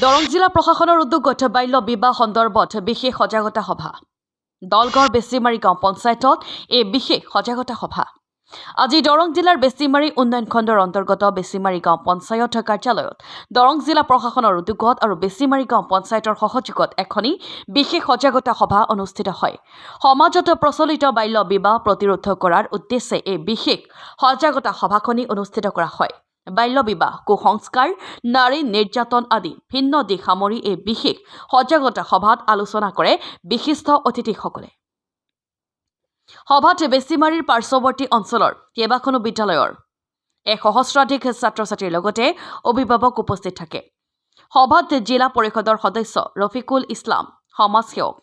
দৰং জিলা প্ৰশাসনৰ উদ্যোগত বাল্য বিবাহ সন্দৰ্ভত বিশেষ সজাগতা সভা। দলগাঁৱৰ বেচিমাৰি গাঁও পঞ্চায়তত এই বিশেষ সজাগতা সভা। আজি দৰং জিলাৰ বেচিমাৰি উন্নয়ন খণ্ডৰ অন্তৰ্গত বেচিমাৰি গাঁও পঞ্চায়ত কাৰ্যালয়ত দৰং জিলা প্ৰশাসনৰ উদ্যোগত আৰু বেচিমাৰি গাঁও পঞ্চায়তৰ সহযোগত এখনি বিশেষ সজাগতা সভা অনুষ্ঠিত হয়। সমাজত প্ৰচলিত বাল্য বিবাহ প্ৰতিৰোধ কৰাৰ উদ্দেশ্যে এই বিশেষ সজাগতা সভাখনি অনুষ্ঠিত কৰা হয়। বাল্য বিবাহ, কুসংস্কাৰ, নাৰী নিৰ্যাতন আদি ভিন্ন দিশ সামৰি এই বিশেষ সজাগতা সভাত আলোচনা কৰে বিশিষ্ট অতিথিসকলে। সভাত বেচিমাৰিৰ পাৰ্শ্বৱৰ্তী অঞ্চলৰ কেইবাখনো বিদ্যালয়ৰ 100 ছাত্ৰ-ছাত্ৰীৰ লগতে অভিভাৱক উপস্থিত থাকে। সভাত জিলা পৰিষদৰ সদস্য ৰফিকুল ইছলাম, সমাজসেৱক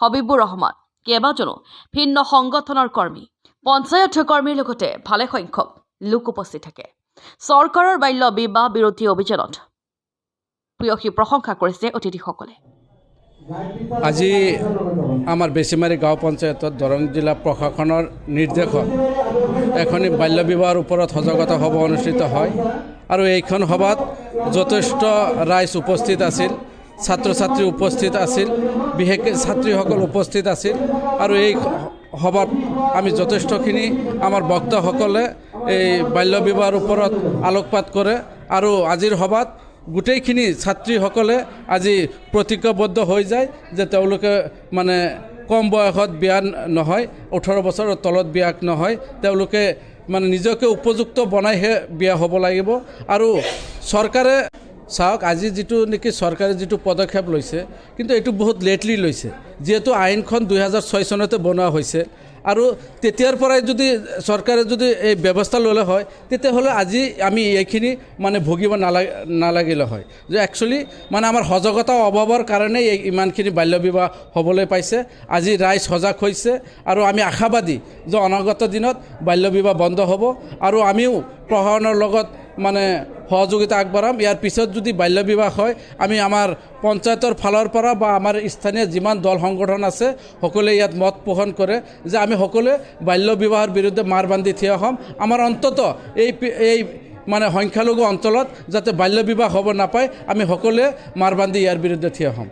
হবিবুৰ ৰহমান, কেইবাজনো ভিন্ন সংগঠনৰ কৰ্মী, পঞ্চায়ত কৰ্মীৰ লগতে ভালেসংখ্যক লোক উপস্থিত থাকে। চৰকাৰৰ বাল্য বিবাহ বিৰোধী অভিযানত প্ৰিয়সী প্ৰশংসা কৰিছে অতিথিসকলে। আজি আমাৰ বেচিমাৰি গাঁও পঞ্চায়তত দৰং জিলা প্ৰশাসনৰ নিৰ্দেশত এখনি বাল্য বিবাহৰ ওপৰত সজাগতা সভা অনুষ্ঠিত হয় আৰু এইখন সভাত যথেষ্ট ৰাইজ উপস্থিত আছিল, ছাত্ৰ-ছাত্ৰী উপস্থিত আছিল, বিশেষকৈ ছাত্ৰীসকল উপস্থিত আছিল আৰু এই সভাত আমি যথেষ্টখিনি আমাৰ বক্তাসকলে এই বাল্য বিবাহৰ ওপৰত আলোকপাত কৰে আৰু আজিৰ সভাত গোটেইখিনি ছাত্ৰীসকলে আজি প্ৰতিজ্ঞাবদ্ধ হৈ যায় যে তেওঁলোকে মানে কম বয়সত বিয়া নহয়, 18 বছৰৰ তলত বিয়া নহয়, তেওঁলোকে মানে নিজকে উপযুক্ত বনাইহে বিয়া হ'ব লাগিব। আৰু চৰকাৰে চাওক, আজি যিটো নেকি চৰকাৰে যিটো পদক্ষেপ লৈছে, কিন্তু এইটো বহুত লেটলি লৈছে, যিহেতু আইনখন 2006 চনতে বনোৱা হৈছে আৰু তেতিয়াৰ পৰাই যদি চৰকাৰে যদি এই ব্যৱস্থা ল'লে হয় তেতিয়াহ'লে আজি আমি এইখিনি মানে ভুগিব নালাগিলে হয়। যে একচুৱেলি মানে আমাৰ সজাগতা অভাৱৰ কাৰণে এই ইমানখিনি বাল্য বিবাহ হ'বলৈ পাইছে। আজি ৰাইজ সজাগ হৈছে আৰু আমি আশাবাদী যে অনাগত দিনত বাল্য বিবাহ বন্ধ হ'ব আৰু আমিও প্ৰশাসনৰ লগত মানে সহযোগিতা আগবঢ়াম। ইয়াৰ পিছত যদি বাল্য বিবাহ হয় আমি আমাৰ পঞ্চায়তৰ ফালৰ পৰা বা আমাৰ স্থানীয় যিমান দল সংগঠন আছে সকলোৱে ইয়াত মত পোষণ কৰে যে আমি সকলোৱে বাল্য বিবাহৰ বিৰুদ্ধে মাৰ বান্ধি থিয় হ'ম। আমাৰ অন্তত এই মানে সংখ্যালঘু অঞ্চলত যাতে বাল্য বিবাহ হ'ব নাপায়, আমি সকলোৱে মাৰ বান্ধি ইয়াৰ বিৰুদ্ধে থিয় হ'ম।